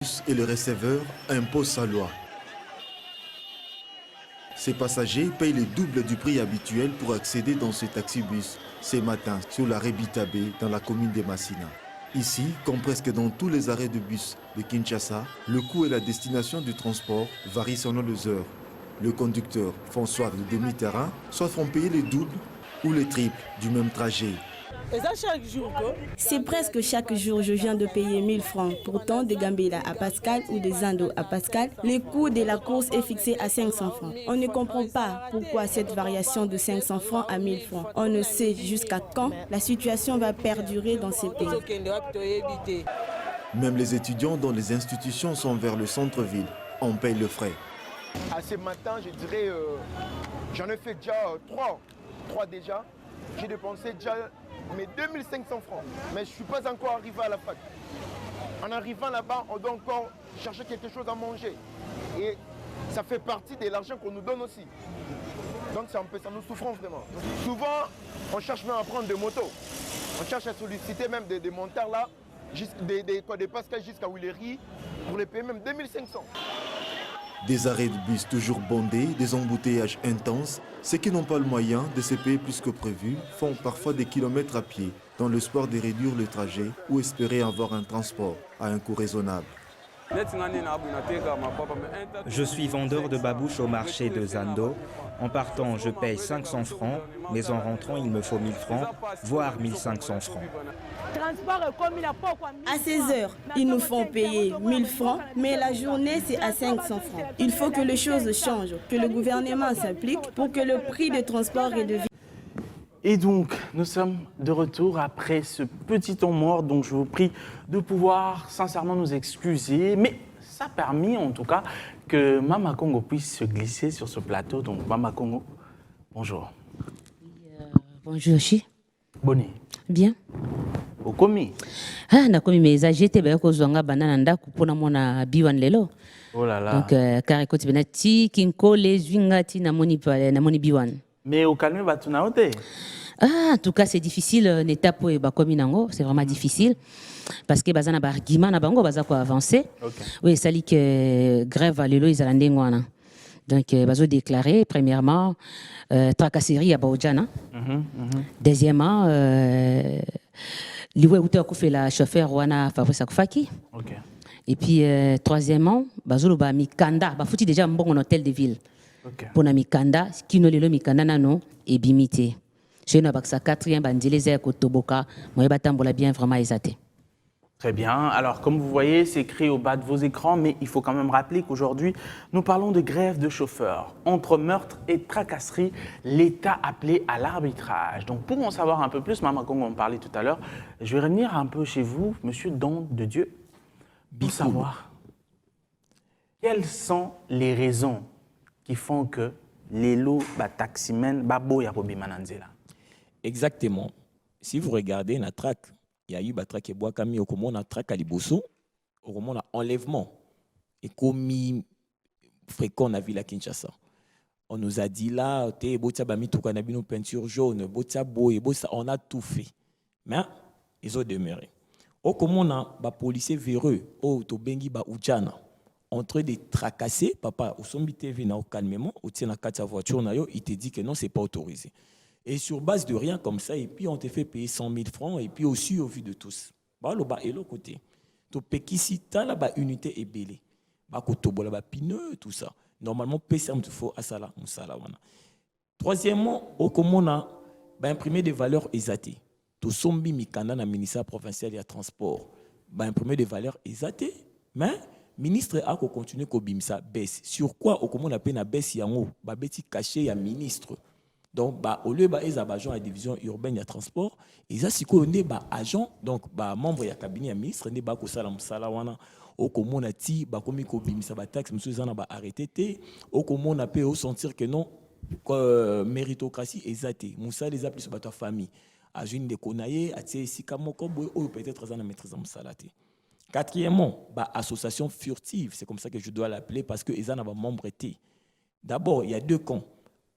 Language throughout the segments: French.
Et le receveur impose sa loi. Ces passagers payent le double du prix habituel pour accéder dans ce taxi-bus ce matin sur l'arrêt Bitabé dans la commune de Massina. Ici, comme presque dans tous les arrêts de bus de Kinshasa, le coût et la destination du transport varient selon les heures. Le conducteur font soit le demi-terrain, soit font payer le double ou le triple du même trajet. C'est presque chaque jour je viens de payer 1000 francs. Pourtant, de Gambela à Pascal ou de Zando à Pascal, le coût de la course est fixé à 500 francs. On ne comprend pas pourquoi cette variation de 500 francs à 1000 francs. On ne sait jusqu'à quand la situation va perdurer dans ces pays. Même les étudiants dont les institutions sont vers le centre-ville, on paye le frais. À ce matin, je dirais, j'en ai fait déjà 3 déjà. J'ai dépensé déjà mes 2500 francs. Mais je ne suis pas encore arrivé à la fac. En arrivant là-bas, on doit encore chercher quelque chose à manger. Et ça fait partie de l'argent qu'on nous donne aussi. Donc ça nous souffrons vraiment. Souvent, on cherche même à prendre des motos. On cherche à solliciter même des montards là, des Pascal jusqu'à Willery, pour les payer même 2500. Des arrêts de bus toujours bondés, des embouteillages intenses. Ceux qui n'ont pas le moyen de se payer plus que prévu font parfois des kilomètres à pied dans l'espoir de réduire le trajet ou espérer avoir un transport à un coût raisonnable. Je suis vendeur de babouches au marché de Zando. En partant, je paye 500 francs, mais en rentrant, il me faut 1000 francs, voire 1500 francs. À 16 heures, ils nous font payer 1000 francs, mais la journée, c'est à 500 francs. Il faut que les choses changent, que le gouvernement s'implique pour que le prix de transport redevienne. Et donc, nous sommes de retour après ce petit temps mort, donc je vous prie de pouvoir sincèrement nous excuser, mais ça a permis en tout cas que Mama Congo puisse se glisser sur ce plateau. Donc Mama Congo, bonjour. Bonjour, Chi. Bonne. Bien. Okomi. Ah, nakomi meza j'étais bien ko zonga banana ndaku pona mona biwan lelo. Oh là là. Donc car écoute benati kinko les zwingati na moni biwan. Mais au calme batuna ote. Ah, en tout cas c'est difficile n'étape pour bakomi nango, c'est vraiment difficile parce que bazana ba argument na bango baza ko avancer. Okay. Oui, ça dit que grève lelo izalande ngwana. Donc bazo déclarer premièrement tracasserie à Baojana. Deuxièmement liwe uta ko fait la chauffeur wana Fabrice Akufaki. OK. Et puis troisièmement bazolo ba mikanda ba futi déjà mbongo na hôtel de ville. OK. Pona mikanda kino lelo mikanda nano et bimité. Chez nous baksa quatrième bandeleze ko toboka moye batambola bien vraiment esaté. Très bien. Alors, comme vous voyez, c'est écrit au bas de vos écrans, mais il faut quand même rappeler qu'aujourd'hui, nous parlons de grève de chauffeurs. Entre meurtre et tracasserie, l'État appelé à l'arbitrage. Donc, pour en savoir un peu plus, Maman Congo en parlait tout à l'heure, je vais revenir un peu chez vous, Monsieur Don de Dieu, pour savoir quelles sont les raisons qui font que les lots taximen babo ya bobimananzela. Exactement. Si vous regardez la traque, il y a eu la traque et bois kami au comment la traque à Liboso, au moment de enlèvement et commis fréquent à la ville à Kinshasa. On nous a dit là, nos peinture jaune, on a tout fait. Mais ils ont demeuré. Au comment on a des policiers véreux, au Tobengi ba Ujana, en train de tracasser, papa, au sombi TV na calmement, au tient la voiture, il te dit que non, c'est pas autorisé. Et sur base de rien comme ça, et puis on te fait payer 100 000 francs, et puis aussi au vu de tous. Bah, le bas et l'autre côté. Tu peux ici, tu as la unité est belée. Bah, tu as la pineux, tout ça. Normalement, PC, il faut asala, musala. Troisièmement, au comment on a imprimé des valeurs exatées. Tu sombi mikanda na ministère provincial et transport. Bah, imprimer des valeurs exatées. Mais, ministre a continué à bimsa baisse. Sur quoi, au comment on a peine à baisse yango, bah, beti caché ya ministre. Donc, au lieu d'être agent à la division urbaine et transport, ils ont si agent, donc membre du cabinet ministre, ils ont salam au comment on a dit, comme ils ont taxe, monsieur Zana arrêté, au comment on a pu sentir que non, méritocratie est zatée. Moussa les a plus sur ta famille. À une de Konaye, à Tiesikamoko, ou peut-être à la maîtrise en salate. Quatrièmement, association furtive, c'est comme ça que je dois l'appeler parce que ils ont membre été. D'abord, il y a 2 camps.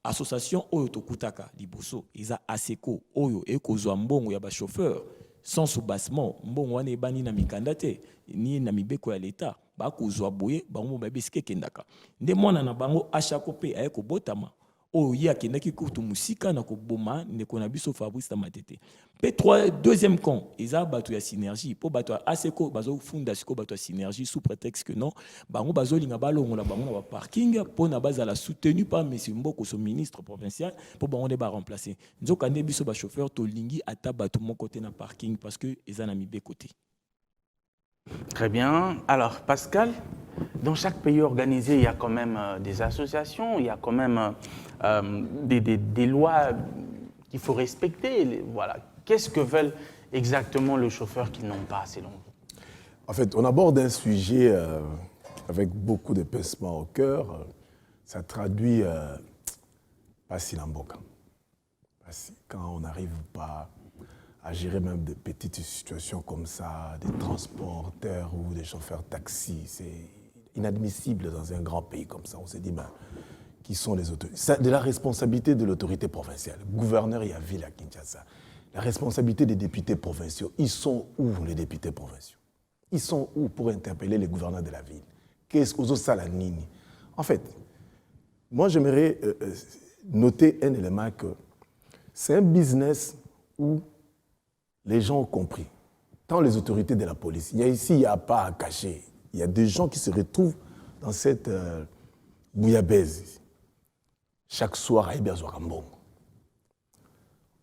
Association Oyo Tokutaka Liboso, ils ont ASECO, Oyo, Eko Mbongo, yaba chauffeur, sans soubassement, Mbongo wane bani na mikandate, ni na mibeko ya l'État. bakozwa boye bango babesike kendaka nde mwana na bango achako pe aye kobotama oyo ye akendaki kutu musika na koboma ndeko na biso Fabrice Tamatete pe deuxième camp eza bato ya synergie po bato ya aseko bazofunda siko bato ya synergie sous prétexte que non bango bazolinga balongola bango na baparking mpo na bazala soutenu par monsieur Mboko son ministre provincial po bango nde baremplacer nzoka nde biso bachauffeur tolingi ata bato moko te na parking parce que eza na mibe côté. Très bien. Alors, Pascal, dans chaque pays organisé, il y a quand même des associations, il y a quand même des lois qu'il faut respecter. Voilà. Qu'est-ce que veulent exactement les chauffeurs qui n'ont pas, selon vous? En fait, on aborde un sujet avec beaucoup de pincement au cœur. Ça traduit pas si l'amboka. Quand on n'arrive pas à gérer même des petites situations comme ça, des transporteurs ou des chauffeurs taxi. C'est inadmissible dans un grand pays comme ça. On s'est dit, qui sont les autorités? C'est de la responsabilité de l'autorité provinciale. Gouverneur, il y a ville à Kinshasa. La responsabilité des députés provinciaux. Ils sont où, les députés provinciaux? Ils sont où pour interpeller les gouverneurs de la ville? Qu'est-ce que ça la nini? En fait, moi, j'aimerais noter un élément que c'est un business où les gens ont compris. Tant les autorités de la police, il n'y a pas à cacher. Il y a des gens qui se retrouvent dans cette bouillabaisse. Chaque soir, à Iberzoarambon.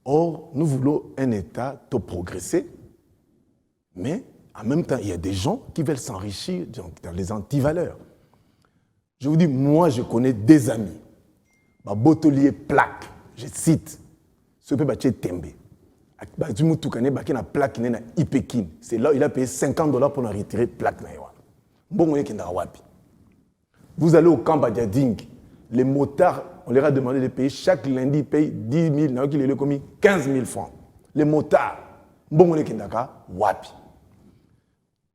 Or, nous voulons un État tout progresser, mais en même temps, il y a des gens qui veulent s'enrichir dans les antivaleurs. Je vous dis, moi, je connais des amis. Botolier plaque, je cite, ce peut battre Tembe. C'est là il a payé $50 pour retirer plaque. Vous allez au camp Badiading, les motards, on leur a demandé de payer chaque lundi, ils payent 10 000, il a commis 15 000 francs. Les motards,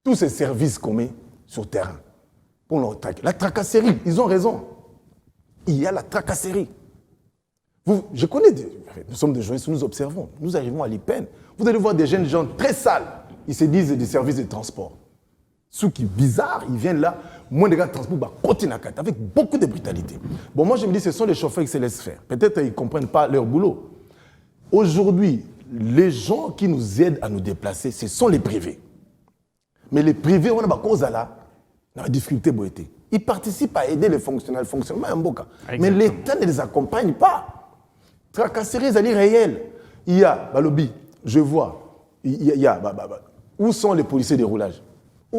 tous ces services qu'on met sur terrain pour leur traquer. La tracasserie, ils ont raison. Il y a la tracasserie. Je connais, nous sommes des journalistes, nous observons, nous arrivons à l'IPEN. Vous allez voir des jeunes gens très sales, ils se disent des services de transport. Ce qui est bizarre, ils viennent là, moins de gars de transport, avec beaucoup de brutalité. Bon, moi je me dis, ce sont les chauffeurs qui se laissent faire. Peut-être qu'ils ne comprennent pas leur boulot. Aujourd'hui, les gens qui nous aident à nous déplacer, ce sont les privés. Mais les privés, on a pas cause là, dans la difficulté boité. Ils participent à aider les fonctionnaires, le fonctionnement en Boka. Mais l'État ne les accompagne pas. Tracasseries réelles. Il y a, Balobi, je vois, il y a, où sont les policiers de roulage?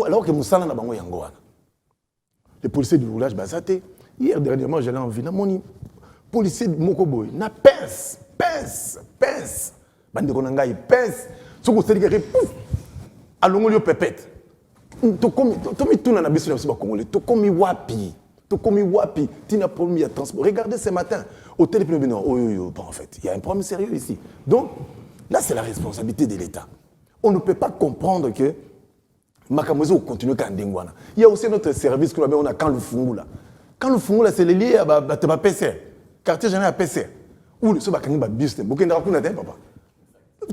Alors que Moussala n'a pas Yangoana. Les policiers de roulage, hier dernièrement, j'allais en ville, mon policier de Mokoboy, na pince. Bande Konanga, il pince. Ce qu'on s'est dit, pouf, allons yo pépette. Tomi tout na biso na Congolais, tokomi wapi. Tu n'as problème, il y a transport. Regardez ce matin, au téléphone, en fait, il y a un problème sérieux ici. Donc, là, c'est la responsabilité de l'État. On ne peut pas comprendre que Makamozo continue à Ndengwana. Il y a aussi notre service que nous avons quand le Fungula. Quand le Fungula, c'est lié à PCR, quartier général à PCR. Ou le Sobakani Babiste, Bokenda Rakuna, papa.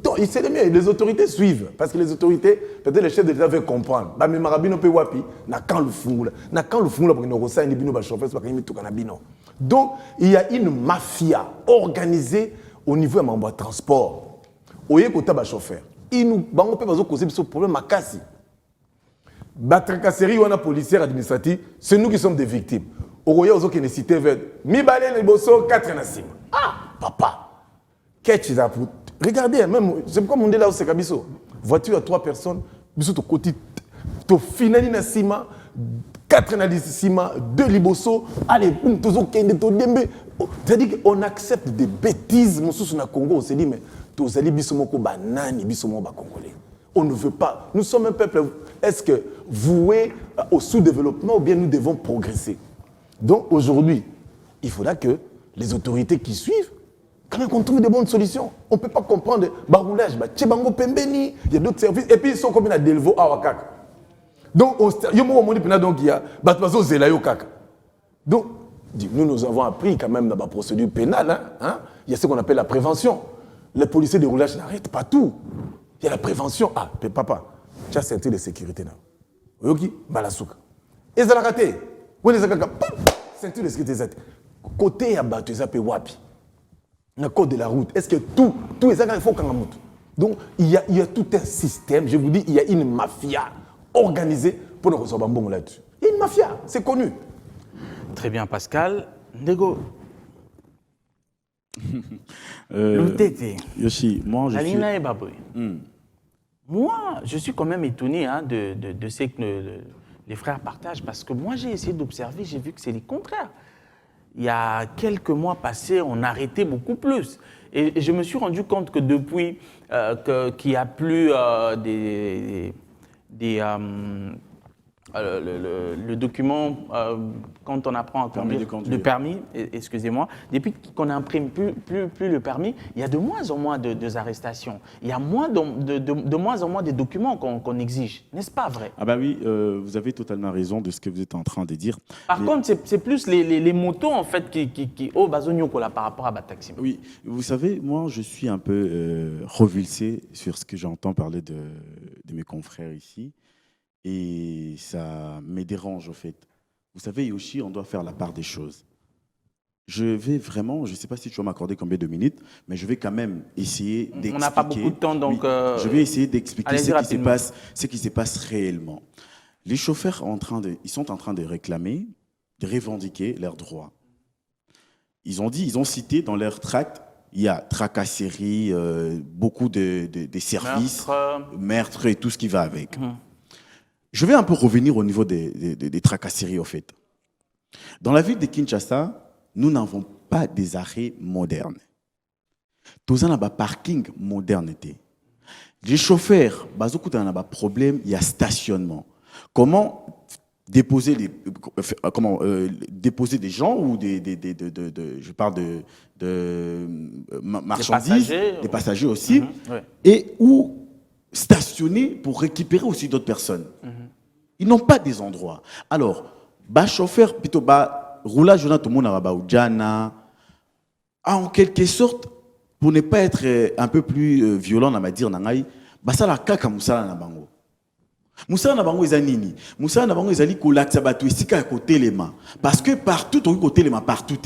Donc, les autorités suivent, parce que les autorités, peut-être les chefs de l'État veulent comprendre. Mais Marabino peut wapi, na quand le fungula, pour que nous ressaisions les bino chauffeurs, c'est pas qu'il y a tout. Donc, il y a une mafia organisée au niveau de mon transport. Au lieu de les chauffeurs, ils nous ont causé ce problème à Kassi. Batracasserie ou un policier administratif, c'est nous qui sommes des victimes. Au lieu de citer vers mi balé les bosso 4 nasim. Ah, papa, qu'est-ce que tu regardez, même, c'est comme on dit là où c'est Kabiso. Voiture à 3 personnes, biso to côté, to finali na sima, 4 na sima, 2 liboso, allez, tozo kende to dembe. C'est-à-dire qu'on accepte des bêtises, mon sous na Congo, on se dit mais tous ali biso moko banani, biso mo ba congolais. On ne veut pas. Nous sommes un peuple, est-ce que voué au sous-développement ou bien nous devons progresser? Donc aujourd'hui, il faudra que les autorités qui suivent quand on trouve des bonnes solutions, on ne peut pas comprendre baroulage, Tchebango Pembeni, il y a d'autres services, et puis ils sont comme à Delvo à Wakaka. Donc, il y a Batmazo Zelayo Kaka. Donc, nous avons appris quand même dans la procédure pénale, il y a ce qu'on appelle la prévention. Les policiers de roulage n'arrêtent pas tout. Il y a la prévention. Ah, papa, tu as ceinture de sécurité. Yoki, Balasuka. ezalaka te wana eza kaka ceinture de sécurité eza te côté ya bato eza mpe wapi na code de la route est-ce que tout eza kaka il faut kanga moto donc il y a tout un système je vous dis il y a une mafia organisée pour ne recevoir bambongo là-dessus il y a une mafia c'est connu. Très bien Pascal. Ndego Yoshi, moi je suis... Moi, je suis quand même étonné hein, de ce que les frères partagent, parce que moi, j'ai essayé d'observer, j'ai vu que c'est le contraire. Il y a quelques mois passés, on arrêtait beaucoup plus. Et je me suis rendu compte que depuis qu'il n'y a plus le document, quand on apprend à conduire, le permis, excusez-moi, depuis qu'on n'imprime plus le permis, il y a de moins en moins de arrestations. Il y a de moins en moins de documents qu'on exige. N'est-ce pas vrai? Ah bah oui, vous avez totalement raison de ce que vous êtes en train de dire. Par contre, c'est plus les motos en fait qui par rapport à Bataxi. Oui, vous savez, moi je suis un peu revulsé sur ce que j'entends parler de mes confrères ici. Et ça me dérange, au fait. Vous savez, Yoshi, on doit faire la part des choses. Je vais vraiment, je ne sais pas si tu vas m'accorder combien de minutes, mais je vais quand même essayer d'expliquer. On n'a pas beaucoup de temps, donc... je vais essayer d'expliquer ce qui se passe réellement. Les chauffeurs ils sont en train de réclamer, de revendiquer leurs droits. Ils ont cité dans leur tract, il y a tracasserie, beaucoup de services, meurtre et tout ce qui va avec. Je vais un peu revenir au niveau des tracasseries, au fait. Dans la ville de Kinshasa, nous n'avons pas des arrêts modernes. Tous en a un parking modernité. Les chauffeurs, il y a un problème, il y a stationnement. Comment déposer des gens ou je parle de marchandises, des passagers aussi, et où stationner pour récupérer aussi d'autres personnes. Ils n'ont pas des endroits. Alors, chauffeur, plutôt roulage, tout le monde a en quelque sorte, pour ne pas être un peu plus violent, on va dire, ça la kaka musala na bango. Musala na bango ezanini. Musala na bango ezali kolaksa batu esika ya kotelema. Parce que partout, on kotelema partout.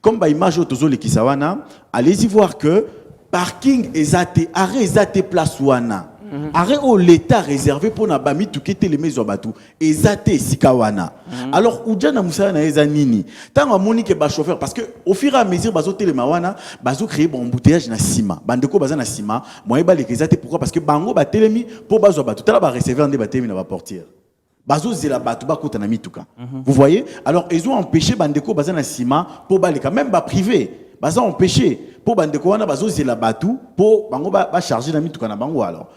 Comme image otozo le kisawana, allez-y voir que parking ezate, arrêt ezate place wana. Arrêt au l'État réservé pour na bami tout quitter les maisons batu ezate sikawana. Alors udjana musala na ezanini. Tant à moni que ba chauffeur parce que au fur et à mesure bazo telema wana bazo créer bon embouteillage na sima. Bandeko baza na sima, moi ba les ezate pourquoi parce que bango ba telemi pour bazo batu tala ba recevoir ndé ba telemi na ba portière. Bazo zela batu ba kota na mituka. Vous voyez? Alors ils ont empêché bandeko baza na sima pour ba les quand même ba privé. Baza empêché pour bandeko wana bazo zela batu pour bango ba charger na mituka na bango alors.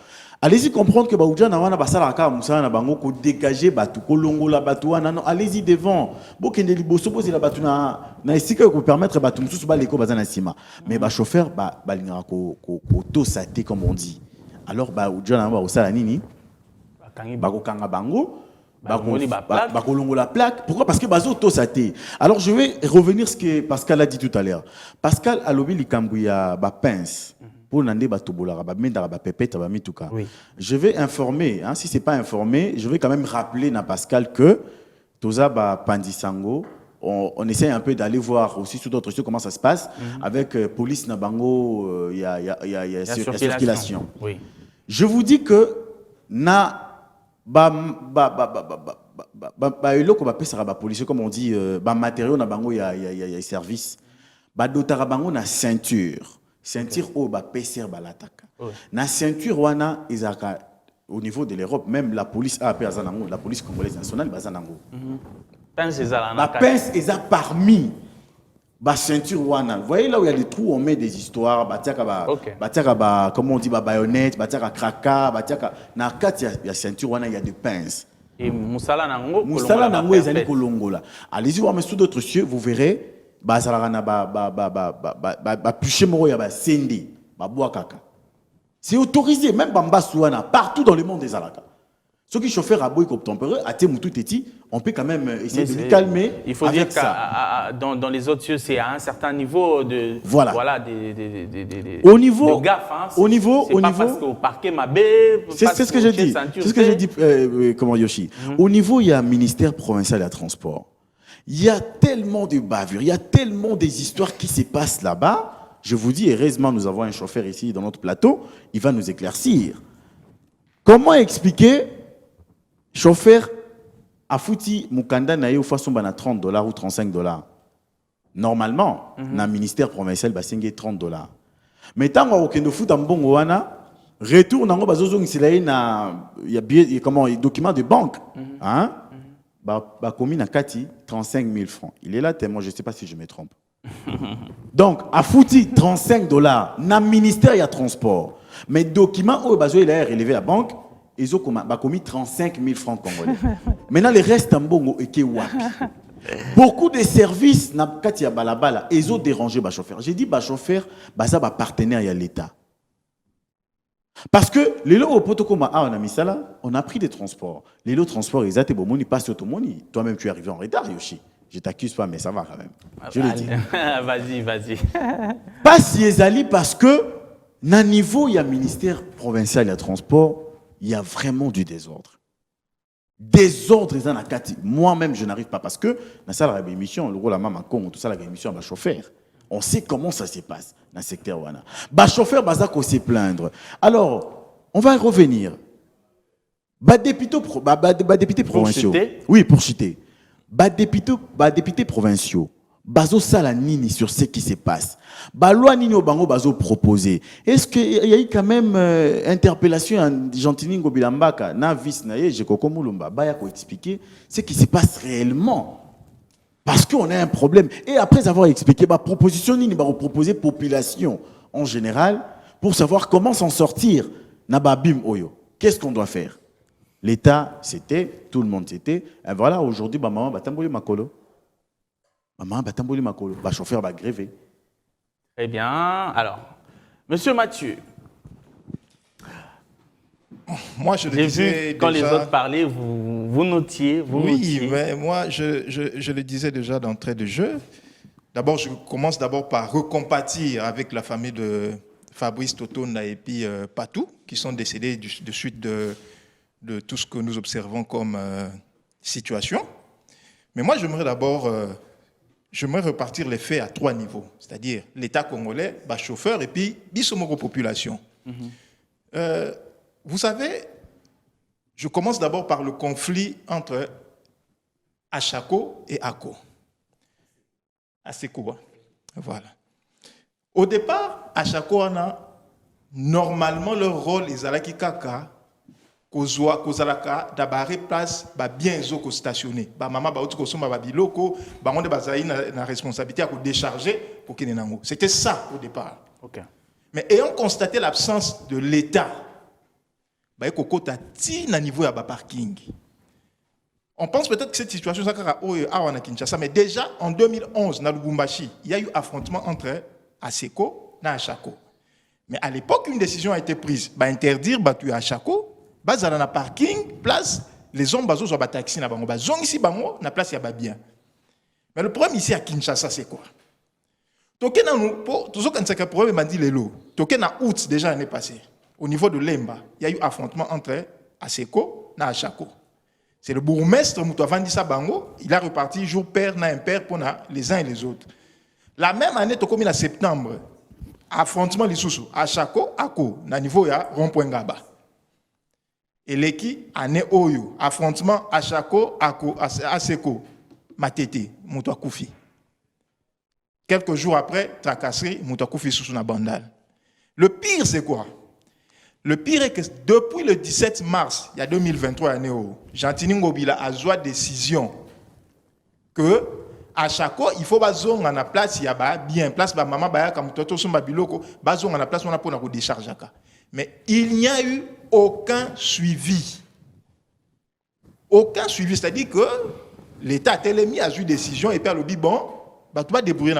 Allez-y comprendre que Baoudjana wana basala ka musala na bango ko dégager batu ko longola batu wana non allez-y devant bokende liboso poser la batu na esika ko permettre batu mususu ba leko bazana sima mais ba chauffeur ba linga ko to saté comme on dit alors Baoudjana ba osala nini ba ko kanga bango ba ko longola plaque pourquoi parce que bazo to saté alors je vais revenir ce que Pascal a dit tout à l'heure Pascal a lobi likambu ya ba pince. Pour nande batobola ba menda ba pépette ba mituka. Je vais informer si c'est pas informé, je vais quand même rappeler na Pascal que toza ba pandisango on essaie un peu d'aller voir aussi sur d'autres choses comment ça se passe avec police na bango il y a circulation. Oui. Je vous dis que na eloko ba pesa ba police comme on dit ba matériaux na bango il y a service. Ba dotara bango na ceinture. Ceinture au bas PCR balataka. Na ceinture wana izaka au niveau de l'Europe même la police AP azanango la police congolaise nationale bazanango. Pince ezala na pince eza parmi ba ceinture wana. Vous voyez là où il y a des trous on met des histoires batiaka comment on dit ba baïonnette batiaka kraka batiaka na kati ya ceinture wana il y a des pinces. Et musala nango ezali kolongola. Allez-y voir mais sous d'autres cieux vous verrez c'est autorisé, même Bambasouana, partout dans le monde des Alaka. Ceux qui chauffeur à boy comme tempéré, à Témoutou Téti, on peut quand même essayer de lui calmer. Il faut dire que dans les autres cieux, c'est à un certain niveau de. Voilà. Au niveau. De gaffe, hein. Au niveau. Parce qu'au parquet, ma baie. C'est ce que j'ai dit. C'est ce que j'ai dit, comment Yoshi. Au niveau, il y a un ministère provincial de transport. Il y a tellement de bavures, il y a tellement des histoires qui se passent là-bas. Je vous dis, heureusement, nous avons un chauffeur ici dans notre plateau. Il va nous éclaircir. Comment expliquer chauffeur a foutu Mukanda na yo façon bana $30 ou $35. Normalement, dans le ministère provincial ba singé $30. Mais tant qu'on okendo fout en bongo wana, retour nango bazozong silaye na il y a comment document de banque, hein? Ba commis na kati 35 000 francs. Il est là tellement, je sais pas si je me trompe. Donc a foutu $35 dans le ministère il y a transport. Mais document au bazo il a relevé à banque. Ils ont commis 35 000 francs congolais. Maintenant, les restes en bongo et qui wapi. Beaucoup de services, quand il y a balabala, ils ont dérangé le chauffeur. J'ai dit, le chauffeur, c'est un partenaire à l'État. Parce que les lots au protocole, on a mis ça là, on a pris des transports. Les lots transports, ils étaient bon, ils passent au moni. Toi-même, tu es arrivé en retard, Yoshi. Je t'accuse pas, mais ça va quand même. Je le dis. Vas-y. Pas si ils allaient parce que, dans le niveau, il y a le ministère provincial de transport. Il y a vraiment du désordre. Désordre, ils en ont quatre. Moi-même, je n'arrive pas parce que dans ça, la émission, le rôle de Maman Congo, tout ça, la émission, le chauffeur. On sait comment ça se passe dans le secteur. Le chauffeur, il se plaindre. Alors, on va revenir. Députés provinciaux. Oui, pour chiter. Députés provinciaux. Bazo sala nini sur ce qui se passe. Loi nini obango bazo proposer. Est-ce qu'il y a eu quand même interpellation en Gentini Ngobilambaka na vis na ye Jekoko Mulumba baya ko expliquer ce qui se passe réellement. Parce qu'on a un problème. Et après avoir expliqué proposition nini ba proposer population en général pour savoir comment s'en sortir na babim oyo. Qu'est-ce qu'on doit faire? L'État c'était, tout le monde c'était. Et voilà, aujourd'hui maman batamboli makolo. Maman, le chauffeur va gréver. Très bien. Alors, Monsieur Mathieu. Moi, je le disais quand déjà, les autres parlaient, vous notiez. Oui, mais moi, je le disais déjà d'entrée de jeu. D'abord, je commence par recompatir avec la famille de Fabrice Totonda et puis Patou, qui sont décédés de suite de tout ce que nous observons comme situation. Mais moi, j'aimerais repartir les faits à 3 niveaux, c'est-à-dire l'État congolais, chauffeur et puis Bissomoro population. Vous savez, je commence d'abord par le conflit entre Achako et Ako. Aseko, voilà. Au départ, Achako normalement leur rôle est Zalaki Kaka, kozalaka dabare place bien zoko stationné maman ba uti kosomba ba biloko ba onde bazali na responsabilité à décharger pour qu'il n'ango. C'était ça au départ. OK. Mais ayant constaté l'absence de l'État ba ekokota ti na niveau ya ba parking. On pense peut-être que cette situation ça kaka na Kinshasa, mais déjà en 2011 na Lubumbashi, il y a eu affrontement entre Aseko et Achako. Mais à l'époque une décision a été prise interdire batu Achako. Bazala na parking, place, les hommes bazo ba taxi na bango, bazong ici bango, na place ya ba bien. Mais le problème ici à Kinshasa, c'est quoi? Toké na nous, toujours quand c'est un problème, m'a dit lelo. Toké na août déjà l'année passée, au niveau de Lemba, il y a eu affrontement entre Aseko et Achako. C'est le bourgmestre Moutouavandi Sabango, il a reparti jour père na impair pour les uns et les autres. La même année, toké en septembre, affrontement l'Issoussou, Achako, Ako, na niveau ya rond-point Gaba. Et l'équipe année Oyo, affrontement Achako, Ako, Aseko, Matete, Moutouakoufi. Quelques jours après, tracasserie, Moutouakoufi sous la bandale. Le pire, c'est quoi? Le pire est que depuis le 17 mars, il y a 2023, Gentini Ngobila a joué décision que Achako, il faut bazong en place, il y a bien place, maman baya comme toto sumba biloko, bazong en place, on a pour la décharge. Mais il n'y a eu aucun suivi. Aucun suivi, c'est-à-dire que l'État a tellement mis à jouer décision et puis le dit bon, tu vas débrouiller,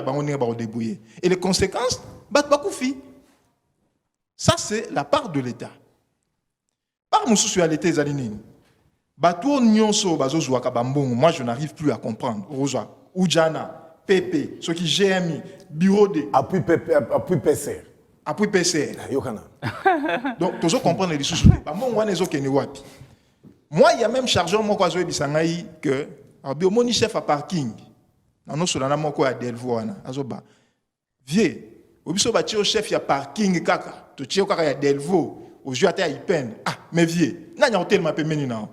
débrouiller. Et les conséquences, tu vas koufi. Ça, c'est la part de l'État. Par mon socialité, Bato nyonso bazo zouaka bambongo, moi je n'arrive plus à comprendre. Rosa, Oudjana, PP, ceux qui GMI, Bureau D. Appui PCR. Appui PCR. Yokana. Donc, tu comprendre les sous. Moi, il y a même chargeur moi quoi bisangai que mon chef à parking. Non solana moi quoi à Delvaux na azoba. Vieux, obiso ba tio chef ya parking kaka. To tio kaka ya Delvaux, au jeu à Ipen. Ah, mais vieux, na nya hotel ma pe meni na.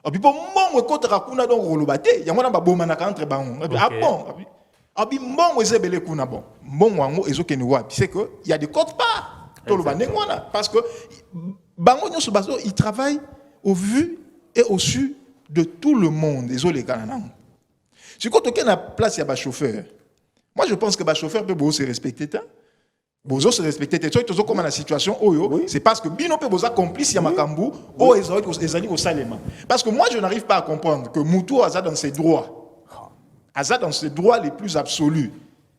Abi po mon ko tra kuna donc rolobate, ya mona ba bomana ka entre bango. Ah bon, abi mon ezebele kuna bon. Bon wango ezokeni wapi, c'est que il y a des codes pas. Parce que bango nyoso bazo il travaille au vu et au su de tout le monde. Désolé, Kanana. Si quand on a place, il y a un chauffeur. Moi, je pense que le chauffeur peut se respecter. Bozo se respecter. Tu vois, comme la situation, c'est parce que Bino peut boza complice, il y a Makambu, ou Ezali au Salema. Parce que moi, je n'arrive pas à comprendre que Moutou a dans ses droits. A dans ses droits les plus absolus.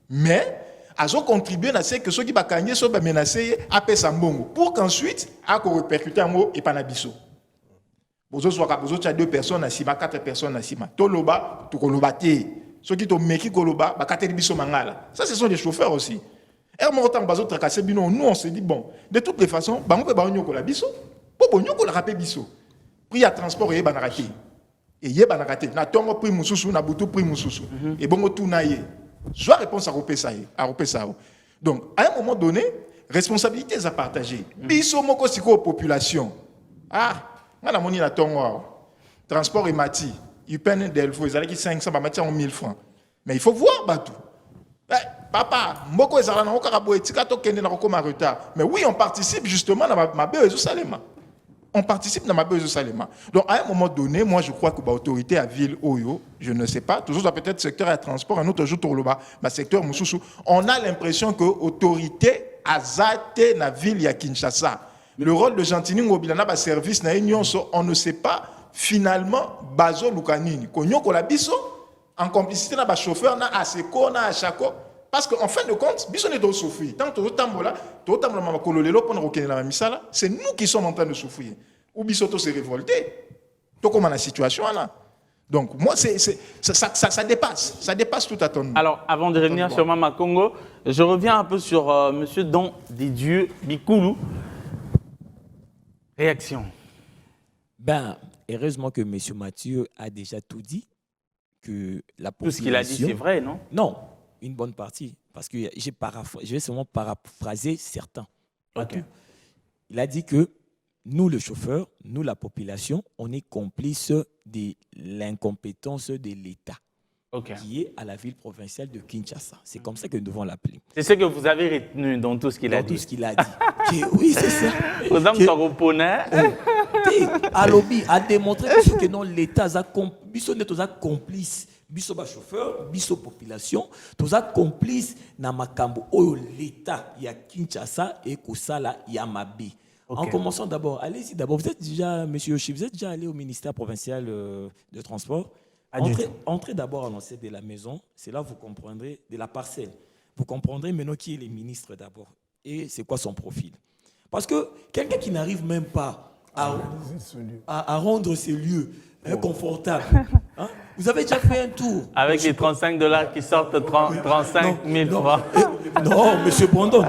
Mais, Azo contribué à ce que ceux qui va gagner sont menacés à Pessambongo. Pour qu'ensuite, à répercuter un mot et pas nabiso. Bozo tu as 2 personnes à Sima, 4 personnes à Sima. Toloba, tu koloba te. Ceux qui t'ont meki koloba, ba kate biso mangala. Ça, ce sont des chauffeurs aussi. Et en montant, bazo tracasser bino, nous on se dit bon, de toutes les façons, ba on peut ba nyoko la biso. Bo nyoko la rapé biso. Prix à transport et banarate. Et yé banarate. Na tongo prix mususu, na butu prix mususu. Et bongo tout na yé. Soit réponse à repesa. Donc, à un moment donné, responsabilités à partager. Biso moko siko population. Ah, on a moni la tongo. Transport et mati. Il peine Delvaux, ils allaient 500, bah mati en 1000 francs. Mais il faut voir Batou. Papa, moko ezala na okarabo etika to kende na kokoma retard. Mais oui, on participe justement dans ma belle Salema. On participe dans ma belle Salema. Donc à un moment donné, moi je crois que l'autorité à ville Oyo, je ne sais pas, toujours peut-être secteur à transport, un autre jour Torloba, secteur Moussoussou, on a l'impression que l'autorité a zaté na ville ya Kinshasa. Le rôle de Gentini Ngobilana ba service na union, on ne sait pas finalement bazo lukanini. Konyo ko la biso en complicité na ba chauffeur na aseko na achako. Parce qu'en fin de compte, biso ne doit souffrir. Tant que tambola, c'est nous qui sommes en train de souffrir. Ou biso se révolter. Tout comme la situation là. Donc moi, ça dépasse. Ça dépasse tout attendement. Alors, avant de revenir sur Mama Congo, je reviens un peu sur Monsieur Don Didieu Bikoulou. Réaction. Ben, heureusement que M. Mathieu a déjà tout dit. Que la tout ce qu'il a dit, c'est vrai, non? Non. Une bonne partie, parce que je vais seulement paraphraser certains. Okay. Il a dit que nous, le chauffeur, nous, la population, on est complices de l'incompétence de l'État, qui est à la ville provinciale de Kinshasa. C'est comme ça que nous devons l'appeler. C'est ce que vous avez retenu dans tout ce qu'il a dit. Dans tout ce qu'il a dit. Oui, c'est ça. Vous avez Alobi a démontré que non, l'État a complice. Biso ba chauffeur, biso population, tous a complice na makambo oyo l'État ya Kinshasa et Kosala ya Mabe. En commençant d'abord, allez-y d'abord. Vous êtes déjà, Monsieur Yoshi, vous êtes déjà allé au ministère provincial de transport. Entrez d'abord à l'enceinte de la maison. C'est là que vous comprendrez de la parcelle. Vous comprendrez maintenant qui est le ministre d'abord et c'est quoi son profil. Parce que quelqu'un qui n'arrive même pas à rendre ces lieux confortables. Hein? Vous avez déjà fait un tour. Avec les $35 qui sortent 35 000 francs. Non, monsieur Brandon.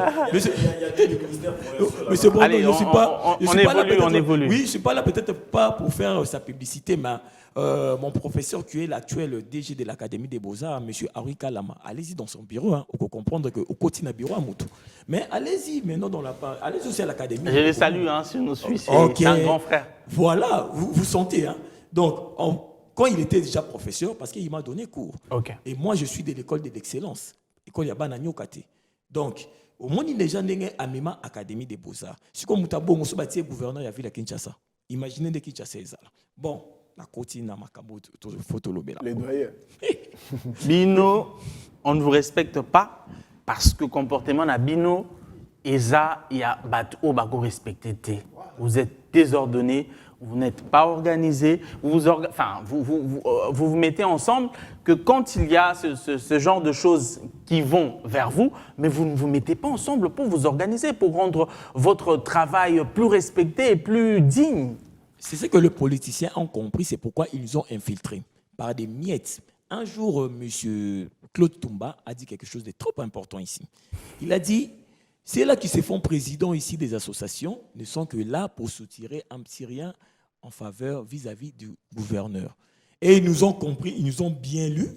Monsieur Brandon, allez, je ne suis pas. On évolue. Oui, je ne suis pas là peut-être pas pour faire sa publicité, mais mon professeur qui est l'actuel DG de l'Académie des Beaux-Arts, monsieur Harry Kalama, allez-y dans son bureau, hein, pour comprendre qu'au quotidien bureau à Moutou. Mais allez-y maintenant allez aussi à l'Académie. Je les salue, hein, si nous suit, c'est un grand frère. Voilà, vous sentez. Hein. Donc, quand il était déjà professeur, parce qu'il m'a donné cours. Et moi, je suis de l'école de l'excellence. L'école Yabana Nyokate. Donc, au monde, il y a déjà à Mema Académie des Beaux-Arts. Si comme Moutabo, Mousso Bati est gouverneur, il y a vu la Kinshasa. Imaginez de Kinshasa. Bon, la côte n'a pas photo lobela. Les doyens. Bino, on ne vous respecte pas parce que comportement na Bino, Eza, il y a Bato Bako respecté. Vous êtes désordonné. Vous n'êtes pas organisé, vous vous mettez ensemble que quand il y a ce genre de choses qui vont vers vous, mais vous ne vous mettez pas ensemble pour vous organiser, pour rendre votre travail plus respecté et plus digne. c'est ce que les politiciens ont compris, c'est pourquoi ils ont infiltré par des miettes. Un jour, M. Claude Toumba a dit quelque chose de trop important ici. Il a dit, c'est là qui se font président ici des associations, ne sont que là pour soutirer un petit rien en faveur vis-à-vis du gouverneur. Et ils nous ont compris, ils nous ont bien lu.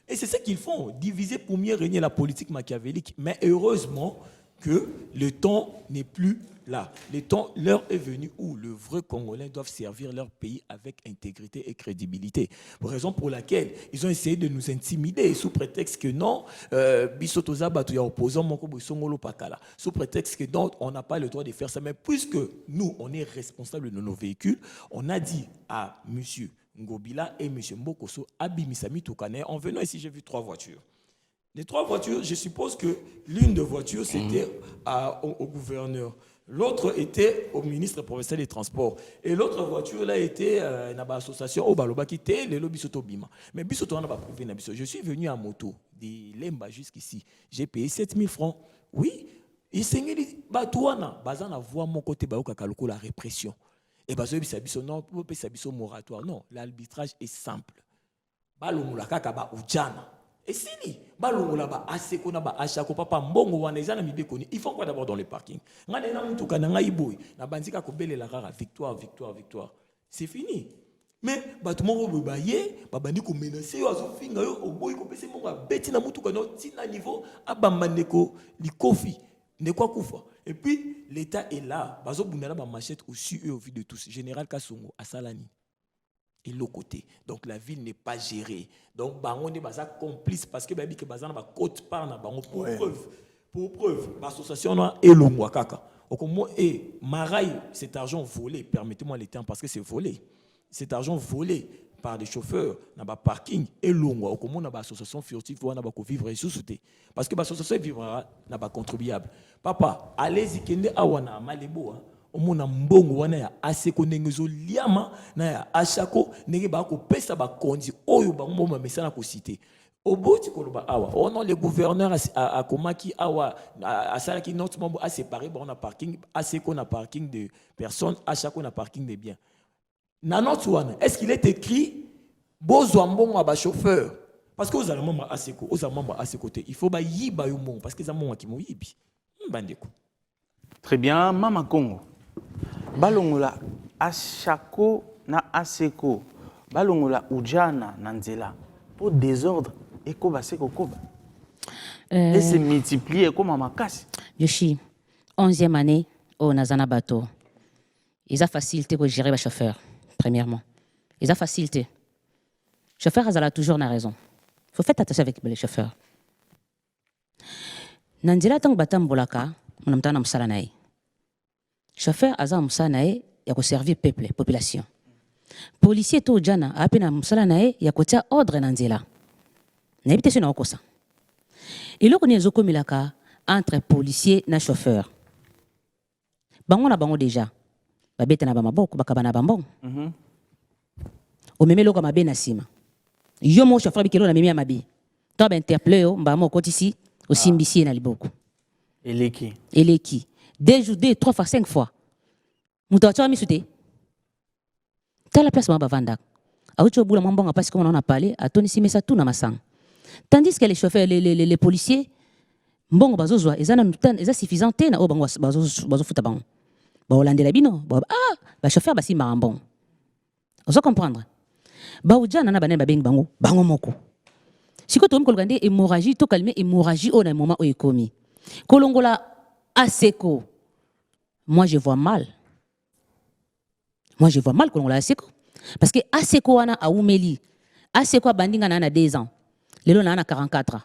Et c'est ce qu'ils font, diviser pour mieux régner la politique machiavélique. Mais heureusement que le temps n'est plus là. Le temps, l'heure est venue où le vrai Congolais doivent servir leur pays avec intégrité et crédibilité. Pour raison pour laquelle ils ont essayé de nous intimider sous prétexte que non, sous prétexte que non, on n'a pas le droit de faire ça. Mais puisque nous, on est responsables de nos véhicules, on a dit à monsieur Ngobila et monsieur Mbokoso, Abimisami Toukane, en venant ici, j'ai vu 3 voitures. Les 3 voitures, je suppose que l'une des voitures, c'était au gouverneur. L'autre était au ministre provincial des Transports. Et l'autre voiture, là, était dans l'association Obaloba qui était le Bisoto Bima. Mais Bisoto, on n'a pas prouvé. Je suis venu en moto, de Lemba jusqu'ici. J'ai payé 7 000 francs. Oui, et c'est Batouana. Bazana voit mon côté, la répression. Et Bazo Bisabiso, non, Bisabiso moratoire. Non, l'arbitrage est simple. Balomula Kakaba Ujana. Et si ni balongola ba aseko na ba achako papa mbongo wana ezana mibekoni il faut quoi d'abord dans le parking ngane na mutuka na ngai boy na bandika ko belela kaka victoire c'est fini mais batu moko baye babandi ko menacer yo azofinga yo oboy ko pese moko beti na mutuka no tina niveau abambandeko likofi ne quoi kufa et puis l'état est là bazo bundana ba machette aussi eux au vu de tous général Kasongo à Salani et l'autre côté. Donc la ville n'est pas gérée. Donc on est complice parce que baby que bazana ba côte par na bango pour preuve l'association et le Mwakaka. Et Maraï, cet argent volé, permettez-moi les termes parce que c'est volé. Cet argent volé par des chauffeurs dans le parking et l'ongwa au comment na association furtive wana ba ko vivre et sous-souté parce que l'association vivra na ba contribuable. Papa, allez-y kende awana malebo hein. Omona mbongo wana ya aseko nengezo liama na ya ashako nenge ba ko pesa ba kondi oyo ba mboma mesana ko cité oboti koloba awa oh non le gouverneur a komaki awa asala ki notre membre a séparé ba on a parking aseko na parking de personnes ashako na parking de biens na notre wana est-ce qu'il est écrit bozwa mbongo ba chauffeur parce que aux allemands aseko aux allemands aseko te il faut ba yiba yo mbongo parce que za mbongo ki mo yibi mbandeko. Très bien, Mama Congo. Balongola Ashako na Aseko. Balongola Ujana Nanzela. Pour désordre, Eko Baseko Koba. Et c'est multiplié comme Mama Kasi. Je suis 11e année au Nazana Bateau. Ils ont facilité pour gérer les chauffeurs, premièrement. Ils ont facilité. Le chauffeur a toujours raison. Il faut faire attention avec les chauffeurs. Nanzela Tang Batam Bolaka, on a un salanaï. Chauffeur aza musala nae ya ko servir peuple population. Policier to jana apena musala nae ya kotia ordre na nzela. Na ebite sino okosa. Eloko ni ezokomilaka entre policier na chauffeur. Bango na bango déjà. Babeta na ba maboko bakabana bambon. O memelo ko mabe na sima. Yo mo chauffeur bikelo na memi amabi. To ba interpellé yo mbamo kotisi o simbisi na liboko. Eleki. 2 jours, 2, 3 fois, 5 fois. Mouta tu as mis sauté. T'as la place ma vanda. Aoucho boula mambonga parce qu'on en a parlé, à Tony Simesa tout na masang. Tandis que les chauffeurs, les policiers, mbongo bazozwa, ils ont suffisant na o bango bazo futa bango. Ba Hollande la bino, ba chauffeur basi marambon. Vous comprendre. Ba ujana na banen ba beng bango moko. Siko to mkolgande hémorragie to calmer hémorragie au na moment où est commis. Kolongola Aseko. Moi, je vois mal. Quand on l'a Aseko. Parce que Aseko wana a Oumeli. Aseko a bandinga na 2 ans. Lelo na 44 ans.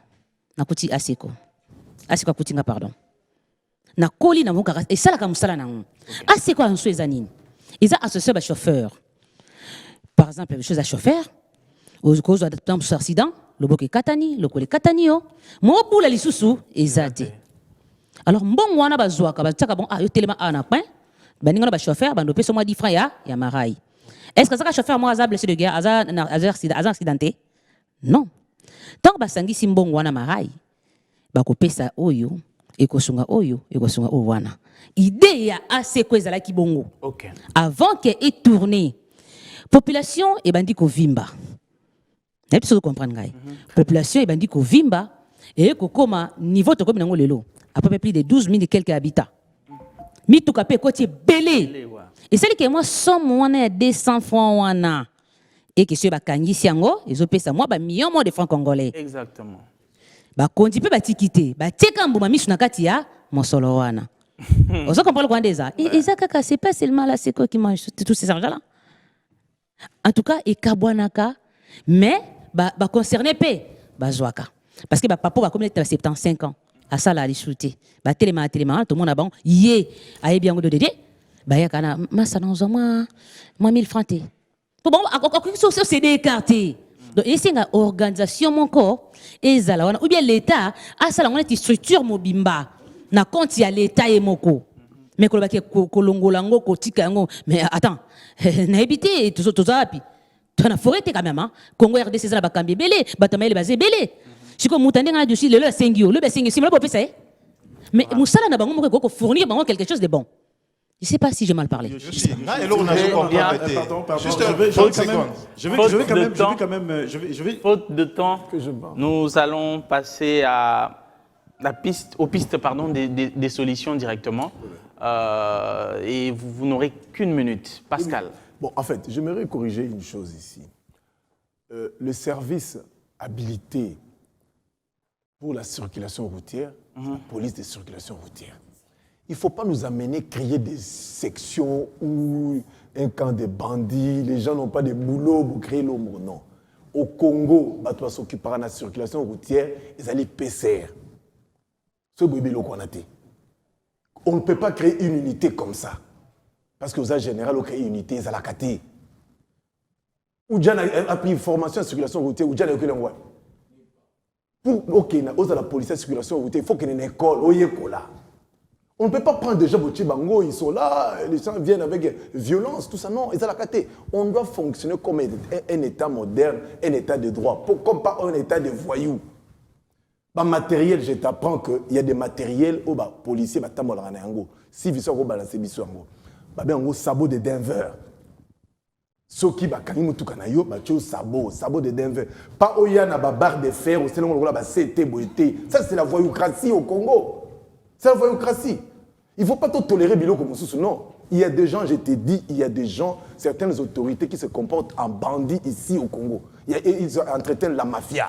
Na kuti Aseko. Aseko kutinga pardon. Na koli na mukara et sala comme sala na. Aseko en soezanine. Ils ont associé ba chauffeur. Par exemple, les choses à chauffeur. Aux causes d'un accident, le boke katani, le kole katani yo. Mo bula lisusu ezate. Alors mbongo wana bazwa ka bataka bon yo telema ana point baninga na ba chauffeur bando peso moi 10 francs ya marai. Est-ce que ça chauffeur moi a blessé de guerre aza accidenté? Non. Tant ba sangi simbongo wana marai ba ko pesa oyo ekosunga oyo ekosunga owana idée ya AC ko ezalaki bongo avant que et tourner population et bandi ko vimba na biso comprendre ngai population et bandi ko vimba et ko koma niveau to ko binango lelo à peu près plus de 12 000 et quelques habitants mituka pe ko ti belé et celle que moi somme wana 200 francs wana et que ceux bakangisi yango ezopesa moi ba million de francs congolais exactement ba konti pe batikité ba teka mbuma misu na kati ya mosolo wana ozo comprendre quoi déjà et ça kaka c'est pas seulement là c'est quoi qui mange tous ces argent là en tout cas et kabwanaka mais ba concerné pe bazwaka parce que ba papa ba comme 75 ans à ça là les shooter ba téléma tout le monde a bon yé aye bien de dédé ba ya kana massa dans moi 1000 francs té bon c'est des écarté donc ici une organisation mon corps et zala ou bien l'état a ça là on est structure mobimba na compte ya l'état et moko mais ko ba ke kolongolango ko tika ngo mais attends na habité tout ça puis tu na forêt quand même hein Congo RDC ça ba kambi belé batamaile bazé belé siko mutande ngana dossier le sengio le sengio si me le peut ça mais musala na bango moko ko fournir bango quelque chose de bon. Je ne sais pas si j'ai mal parlé. Juste faute de temps, nous allons passer aux pistes des solutions directement. Et vous n'aurez qu'une minute. Pascal. Bon, en fait, j'aimerais corriger une chose ici. Le service habilité pour la circulation routière, la police de circulation routière, il ne faut pas nous amener à créer des sections ou un camp de bandits. Les gens n'ont pas de boulot pour créer l'ombre. Non. Au Congo, on s'occupe de la circulation routière, ils allaient PCR. On ne peut pas créer une unité comme ça. Parce que aux agents généraux, on crée une unité, ils allaient cater. Ou déjà a pris une formation en circulation routière, ou déjà a eu pour la police de circulation routière, il faut qu'il y ait une école, on ne peut pas prendre des gens au Bango, ils sont là, les gens viennent avec violence, tout ça. Non, ils ont la caté. On doit fonctionner comme un État moderne, un État de droit, comme pas un État de voyous. Bah, matériel, je t'apprends qu'il y a des matériels où les policiers sont en si ils sont balancés, ils sont en sabot de Denver. Ceux qui sont sabot de Denver. Pas où il y a une barre de fer, c'est ça, c'est la voyoucratie au Congo. C'est la voyoucratie. Il ne faut pas tout tolérer Bilo comme ça. Non. Il y a des gens, je t'ai dit, il y a des gens, certaines autorités qui se comportent en bandits ici au Congo. Ils entretiennent la mafia.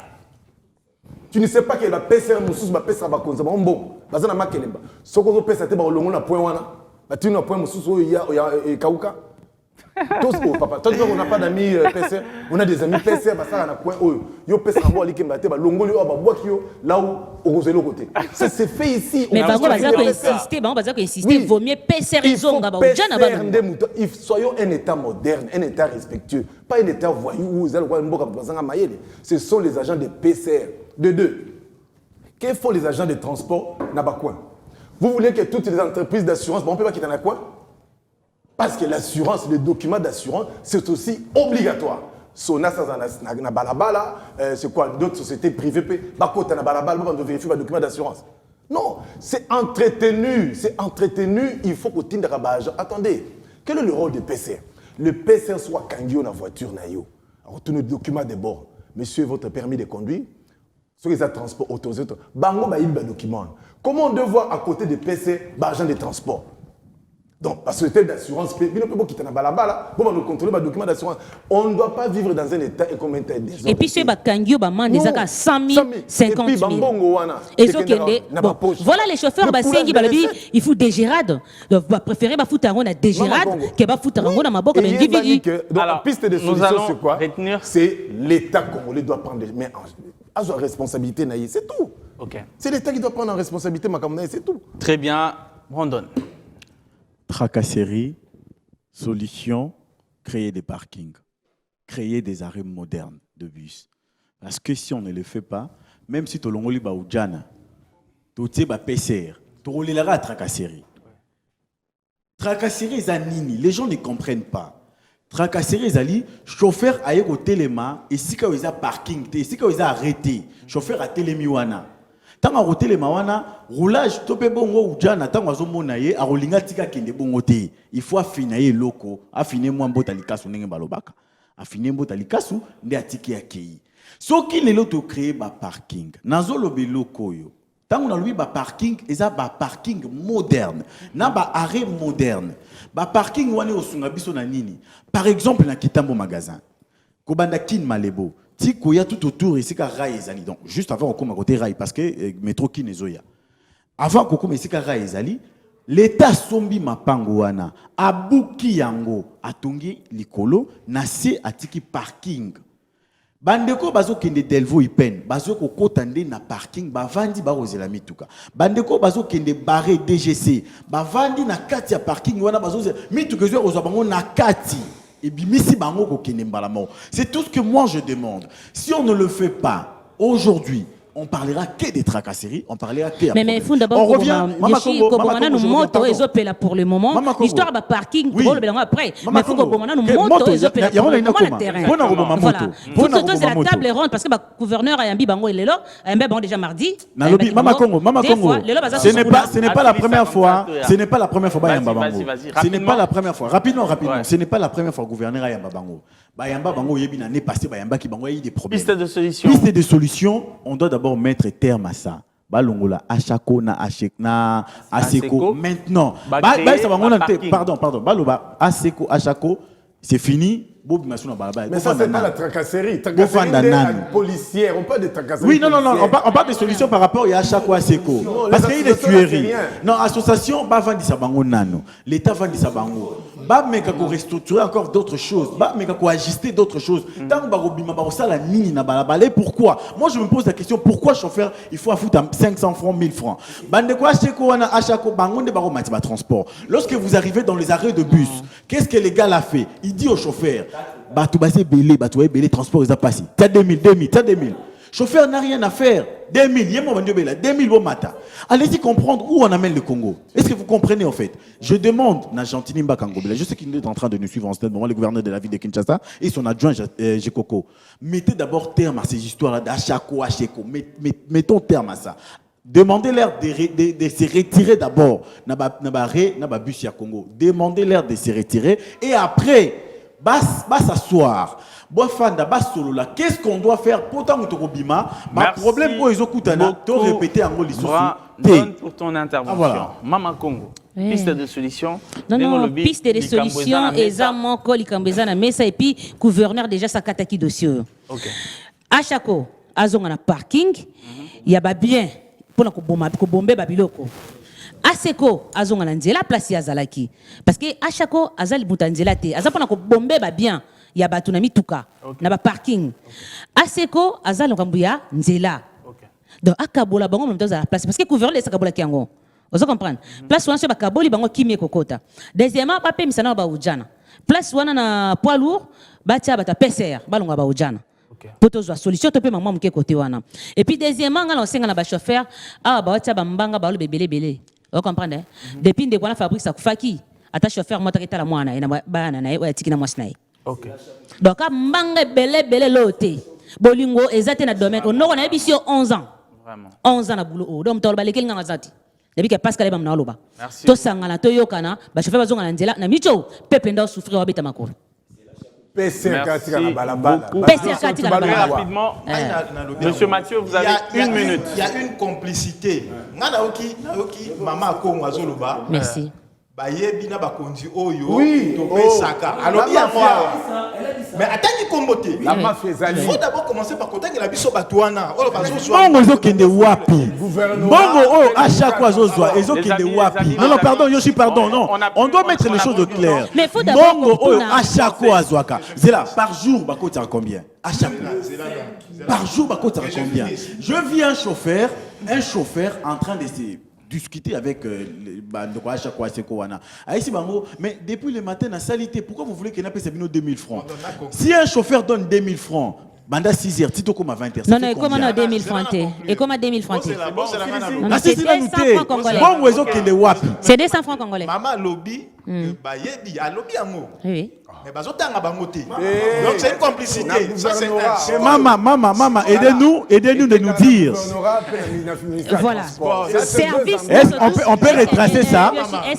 Tu ne sais pas que la PCR Moussous, la PCR Bakonza, bon, bazana makelemba. Soko PCR te ba olongo na point wana. Ba tinu na point Moussous il y a Kauka. Tous papa, toi on n'a pas d'amis PCR, on a des amis PCR ba ça na point yo PCR ngo alikemba te ba longoli o ba boakio là où au côté. Ça c'est fait ici. Mais par contre, on va insister, vaut mieux PCR zonga ba ujana ba. Soyons un État moderne, un État respectueux, pas un État voyou où vous allez voir mboka bazanga mayele. Ce sont les agents de PCR. De deux, que font les agents de transport na ba coin? Vous voulez que toutes les entreprises d'assurance, on peut pas quitter na coin? Parce que l'assurance, les documents d'assurance, c'est aussi obligatoire. Sona na balabala, c'est quoi d'autres sociétés privées bakota na balabala on doit vérifier les documents d'assurance. Non, c'est entretenu, il faut que tinde rabage. Attendez, quel est le rôle du PCR? Le PCR soit kangio na voiture na yo. Retourne le document de bord. Monsieur, votre permis de conduire, ceux qui ont transport autorisé, bango ba il document. Comment on doit voir à côté des PC, agent de transport? Donc, la société d'assurance, on contrôler les documents d'assurance. On ne doit pas vivre dans un état et comme un état désordre. Et puis, ce Bakangio, des 100 000, 50 000. Et voilà les chauffeurs, il faut des gérades. Il va préférer foutre un des gérades que va foutre un dans ma boca. Donc, la piste de solution, c'est quoi? C'est l'État congolais doit prendre des mains à sa responsabilité, c'est tout. C'est l'État qui doit prendre en responsabilité, c'est tout. Très bien, Brandon. Tracasserie, solution, créer des parkings, créer des arrêts modernes de bus. Parce que si on ne le fait pas, même si tu as l'ongoli ba oudjana, tu as PCR, tu as tracasserie. Tracasserie, les gens ne comprennent pas. Tracasserie, les chauffeur a eu au téléma, et si quand ils ont parking, et si quand ils ont arrêté, chauffeur a télémiwana. Tant à roter les mawana, roulage, topé bongo ou djana, tant à zomonaye, à rolinga tika kende bongote. Il faut affiner loko, affiner moi mbotalikasu nenge balobaka. Affiner mbotalikasu, nde atiki akei. Ce qui est l'autre créé ba parking. Nazo lobe loko yo. Tant on a lui ba parking, eza ba parking moderne. Na ba arrêt moderne. Ba parking wane osunga biso na nini. Par exemple na Kitambo magasin. Kobanda kin malebo. Tiko ya tout autour ici ka rail ezali. Donc juste avant on koma côté rail parce que métro kin ezoya. Avant qu'on koma ici ka rail ezali, l'état sombi mapango wana abuki yango atongi likolo na se atiki parking. Bandeko bazo kende Delvaux Ipen, bazo ko kotande na parking, bavandi ba ozela mituka. Bandeko bazo kende barré DGC, bavandi na kati ya parking wana bazo mituka zo ozwa bango na kati. Et bimisi bango ko kende mbalamo. C'est tout ce que moi je demande. Si on ne le fait pas aujourd'hui, on parlera que des tracasseries, on parlera que mais il faut d'abord on revient nous moto ezopela pour le moment l'histoire ba parking pour le après mais faut que nous moto ezopela pour le terrain voilà faut c'est la table ronde parce que ba gouverneur ayambi bango il est là ayambi bango déjà mardi Nalobi Mama Congo ce n'est pas la première fois bayamba bango ce n'est pas la première fois rapidement ce n'est pas la première fois gouverneur ayamba bango bayamba bango yebi na né passé bayamba ki bango y a des problèmes piste de solution on doit d'abord mettre terme à ça. Balongola, Achako, na Aseko. Maintenant, pardon, Baloba, Aseko, Achako, c'est fini. Mais ça, c'est pas la tracasserie. Policière, on parle de tracasserie. Oui, non, on parle de solutions par rapport à Achako, Aseko. Parce qu'il y a des tueries. Non, association, vendre sa bango nano. L'État vend sa bango. Mais qu'on restructurer encore d'autres choses. Mais qu'on ajuster d'autres choses. Tant que pourquoi? Moi, je me pose la question, pourquoi chauffeur, il faut foutre 500 francs, 1000 francs? Transport. Lorsque vous arrivez dans les arrêts de bus, qu'est-ce que les gars l'a fait? Il dit au chauffeur, belé, transport, ils ont passé. T'as 2000. Chauffeur n'a rien à faire. 2000 bon matin. Allez-y comprendre où on amène le Congo. Est-ce que vous comprenez en fait? Je demande à Gentini Mbakangobela, je sais qu'il est en train de nous suivre en ce moment, le gouverneur de la ville de Kinshasa et son adjoint Jekoko. Mettez d'abord terme à ces histoires-là d'Achako, Acheko. Mettons terme à ça. Demandez-leur de se retirer d'abord. Naba bus ya Congo. Demandez-leur de se retirer et après, s'asseoir. Qu'est-ce qu'on doit faire pour tant que problème pour les Okutana, tu répéter en Donne pour ton intervention. Voilà. Mama Congo. Piste de solution. Non, piste de solution. Ezamo Kolikambezana Mesa et puis gouverneur déjà Sakataki dossier. OK. Achako, azonga parking, il y a bien pour la bomber babiloko. Aseko azonga na nzela place ya zalaki parce que Achako azali butanzela te azapona ko bomber ba bien ya batu na mituka na ba parking Aseko azali ngambuya nzela donc akabola bango même dans la place parce que gouverneur les akabola kiango vous comprenez place wana ba kaboli bango kimie kokota deuxièmement ba pe misana ba ujana place wana na poids lourd ba tia bata PCR balonga ba ujana pour trouver solution to pe maman mke côté wana et puis deuxièmement ngala osenga na ba chauffeur ba tia ba mbanga ba lo belé vous comprenez depuis ndeko na Fabrice akufaki ata chauffeur mota ketala mwana ina bana na ye tikina mwasi na ye OK donc mbanga belé loté bolingo ezate na domaine onoko na ebisio 11 ans vraiment 11 ans na boulot donc tolba lekel nganga zati depuis que Pascal ba mna loba to sangana to yokana ba chauffeur bazonga na nzela na micho pepe nda souffrir wa beta makolo rapidement. Monsieur Mathieu, vous avez une minute. Il y a une complicité. Maman Congo azoloba. Merci. Bayebina bakonzi oyo topé saka. Alors bien moi. Mais attendez komboté. Il faut d'abord commencer par contacter la biso batouana. Oh bazo soir. Bongo ezokende wapi? Bongo oh à chaque fois zozwa ezokende wapi? Non pardon, Yoshi pardon non. On doit mettre les choses au clair. Mais faut d'abord Bongo oh à chaque fois zwaka. C'est là par jour bakota combien? À chaque fois. Par jour bakota combien? Je vis un chauffeur en train de discuter avec mais depuis le matin, la salité, pourquoi vous voulez qu'il n'ait pas 2000 francs? Si un chauffeur donne 2000 francs, banda 6 heures, Tito comme à 20 heures. Non, et comment 2000 francs? Et comment 2000 francs? C'est 200 francs congolais. C'est 200 francs congolais. Maman lobby, bayebi, a lobby amour. Oui. Mais donc c'est une complicité. Ça, c'est Maman, aidez-nous de nous dire. Voilà. On peut retracer ça.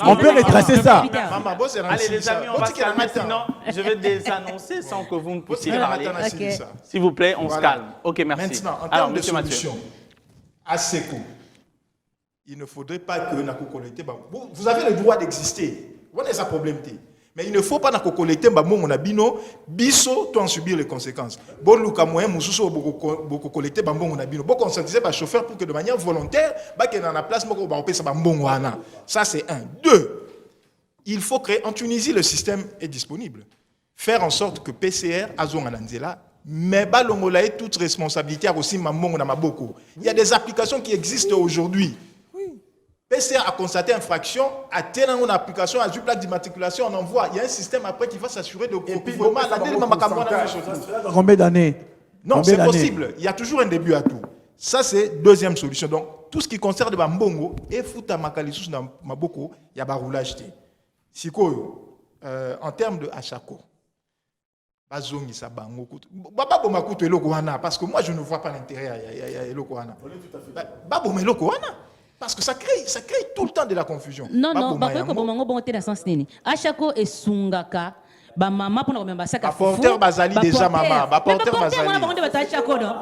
On peut retracer ça. Allez les amis, on va se calmer, sinon je vais désannoncer sans que vous ne puissiez parler. S'il vous plaît, on se calme. Ok, merci. Maintenant, en termes de solution, à SECO, il ne faudrait pas que nous collecter. Vous avez le droit d'exister. Vous avez un problème. Mais il ne faut pas nous collecter. On a bino, biso, toi en subir les conséquences. Bon, Luka moyen, moussou, beaucoup collecter. On a bino. Bon, conscientiser le chauffeur pour que de manière volontaire, qu'il y ait la place, ça c'est un. Deux, il faut créer. En Tunisie, le système est disponible. Faire en sorte que PCR, Azon Ananzela, mais balongolae toute responsabilité aussi mamon na maboko. Il y a des applications qui existent aujourd'hui. PCR a constaté infraction, a tenu une application, a eu plaque d'immatriculation, on envoie. Il y a un système après qui va s'assurer de Combien d'années? Non, c'est possible. Il y a toujours un début à tout. Ça, c'est deuxième solution. Donc, tout ce qui concerne le Mbongo et Fouta Makalissus dans Maboko, il y a un roulage. En termes de Achako, parce que moi, je ne vois pas l'intérêt à Elokoana. Parce que ça crée tout le temps de la confusion. Non, Achako et Sungaka. Ba maman pour nous ça porteur bazali déjà maman ba porteur bazali on a des Achako non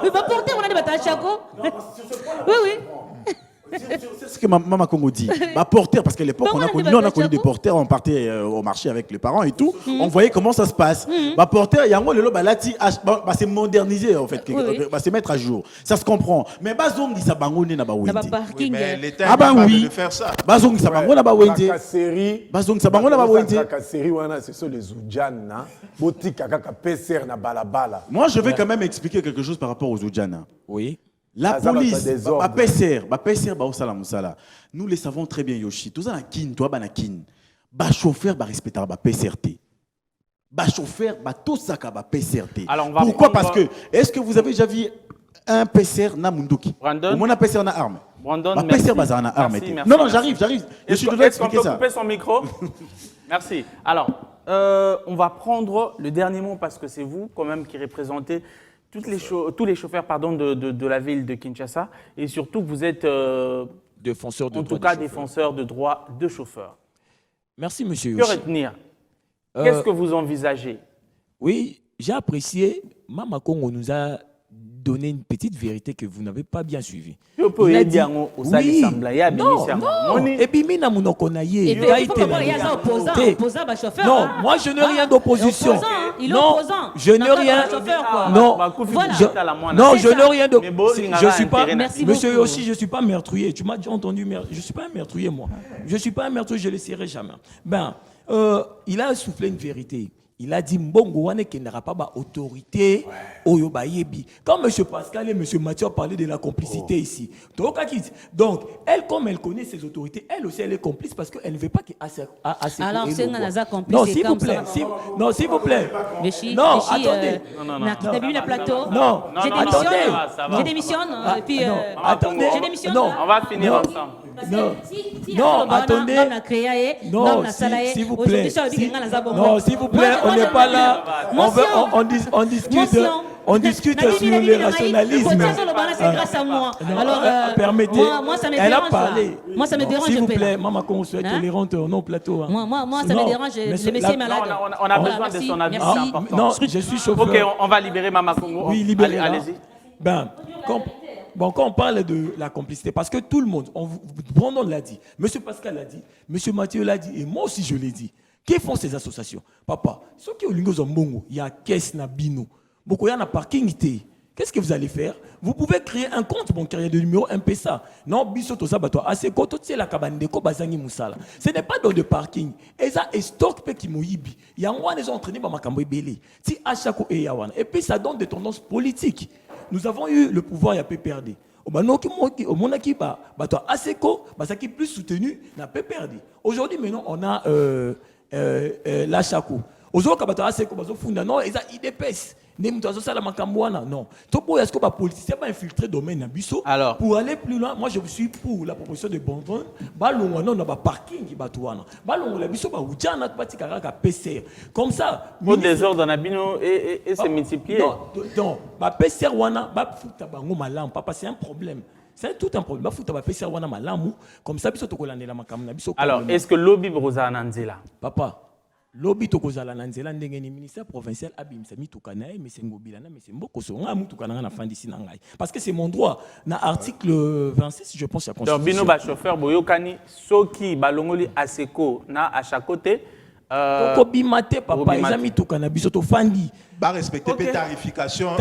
oui ba porteur on a des Achako oui c'est ce que maman Congo dit. Bah porteur parce qu'à l'époque on a connu des porteurs, on partait au marché avec les parents et tout. On voyait comment ça se passe. Bah porteur, il y a un le balati, c'est modernisé en fait, c'est mettre à jour. Ça se comprend. Mais bazong ça bangone na ba wendi. Mais l'État de faire ça. Bazong ça bangone na ba wendi. Bazong ça bangone na ba wendi. Série wana c'est sur les Oudjana, boutique kaka PCR na balabala. Moi je vais quand même expliquer quelque chose par rapport aux Oudjana. Oui. La police, nous le savons très bien, Yoshi. Tout ça, toi, chauffeur, respecter la PCRT. Chauffeur, tout ça, PCRT. Pourquoi? Parce que, est-ce que vous avez déjà vu un PCR na munduki? Brandon. Ou un PCR na arme? Brandon, merci. Non, j'arrive. Je suis dois expliquer ça. Est-ce qu'on peut couper son micro? Merci. Alors, on va prendre le dernier mot parce que c'est vous, quand même, qui représentez tous les chauffeurs de la ville de Kinshasa et surtout vous êtes défenseur de droits de chauffeurs. Merci monsieur. Que retenir? Qu'est-ce que vous envisagez? Oui, j'ai apprécié. Mama Congo nous a donné une petite vérité que vous n'avez pas bien suivie. Il a dit oui. Non. Et puis mina munokonaye. Non, moi je n'ai rien d'opposition. Non, je n'ai rien. Non, je n'ai rien de. Je suis pas. Monsieur Yoshi, je suis pas meurtrier. Tu m'as déjà entendu. Je suis pas un meurtrier moi. Je suis pas un meurtrier. Je le serai jamais. Ben, il a soufflé une vérité. Il a dit Mbongo wane qui n'aura pas autorité au Yobayebi. Quand M. Pascal et M. Mathieu ont parlé de la complicité ici. Donc, elle, comme elle connaît ses autorités, elle aussi, elle est complice parce qu'elle ne veut pas qu'il alors, c'est un complice. Non, s'il vous plaît. Non, s'il vous plaît. Non, attendez. T'as vu le plateau? Non, je démissionne. Et puis, attendez. Je démissionne. Non, on va finir ensemble. Non, attendez. Non, s'il vous plaît. Non, s'il vous plaît, on n'est pas là. On discute sur le rationalisme. Alors, permettez. Moi, ça me elle dérange. a parlé. Moi, ça me dérange. S'il vous plaît, maman, qu'on soit tolérante au plateau. Moi, ça me dérange. Le monsieur est malade. On a besoin de son avis. Non, je suis chauffeur. Ok, on va libérer Mama Congo. Oui, libérez. Allez-y. Quand on parle de la complicité, parce que tout le monde, Brandon l'a dit, M. Pascal l'a dit, M. Mathieu l'a dit, et moi aussi je l'ai dit. Qui font ces associations? Papa, ceux qui ont l'ingos en bongo, il y a caisse na bino, beaucoup y a na parking. Qu'est-ce que vous allez faire? Vous pouvez créer un compte bancaire de numéro MPSA. Non, biso to sabato assez koto c'est la kabandeko bazangi musala. Ce n'est pas dans le parking. Et ça est stock pe ki moyibi. Il y a un des entraînés ba makambo belé. Si à chaque et yawana. Et puis ça donne des tendances politiques. Nous avons eu le pouvoir, il y a PPRD. Au monaki, Aseko, qui est plus soutenu, n'a PPRD. Aujourd'hui, maintenant, on a la Chako. Aujourd'hui, Aseko, non, ils ont IDPS. Non. Est-ce que les politiciens vont infiltrer le domaine Alors, pour aller plus loin, moi je suis pour la proposition de Bonbon. On a un parking qui comme ça. Pour des ordres et c'est multiplié. Non, papa, c'est un problème. C'est tout un problème. Comme ça, alors, est-ce que lobby Brosa Nanzela? Papa, lobby tokozala nanzela ndenge ni ministère provincial abimisa mitukana mais c'est ngobilana mais c'est mboko nga mutukana na fin d'ici na ngai parce que c'est mon droit na article 26 je pense la constitution. Donc bino ba chauffeur boyokani soki balongoli aseko na à chaque côté ko bimate papa eza mitukana biso to fandi ba respecter pe tarification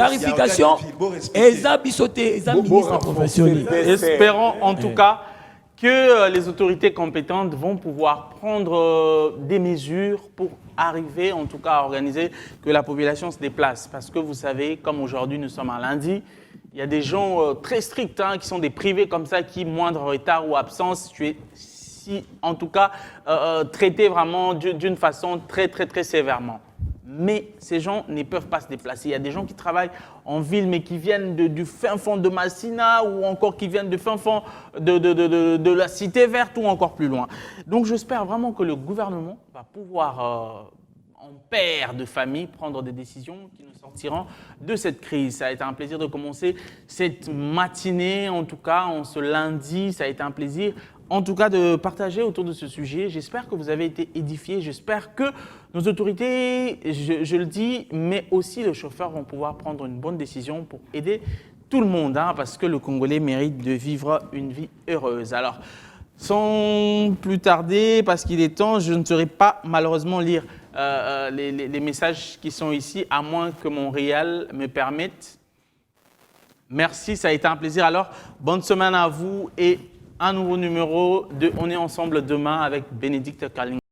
eza bisoté eza ministre provincial. Espérons en tout cas que les autorités compétentes vont pouvoir prendre des mesures pour arriver, en tout cas, à organiser que la population se déplace. Parce que vous savez, comme aujourd'hui nous sommes un lundi, il y a des gens très stricts qui sont des privés comme ça, qui, moindre retard ou absence, tu es, en tout cas, traité vraiment d'une façon très, très, très sévèrement. Mais ces gens ne peuvent pas se déplacer. Il y a des gens qui travaillent en ville, mais qui viennent du fin fond de Massina ou encore qui viennent du fin fond de la Cité Verte ou encore plus loin. Donc j'espère vraiment que le gouvernement va pouvoir, en père de famille, prendre des décisions qui nous sortiront de cette crise. Ça a été un plaisir de commencer cette matinée, en tout cas, en ce lundi. Ça a été un plaisir, en tout cas, de partager autour de ce sujet. J'espère que vous avez été édifiés. J'espère que nos autorités, je le dis, mais aussi les chauffeurs vont pouvoir prendre une bonne décision pour aider tout le monde, parce que le Congolais mérite de vivre une vie heureuse. Alors, sans plus tarder, parce qu'il est temps, je ne saurais pas malheureusement lire les messages qui sont ici, à moins que Montréal me permette. Merci, ça a été un plaisir. Alors, bonne semaine à vous et un nouveau numéro de On est ensemble demain avec Bénédicte Carling.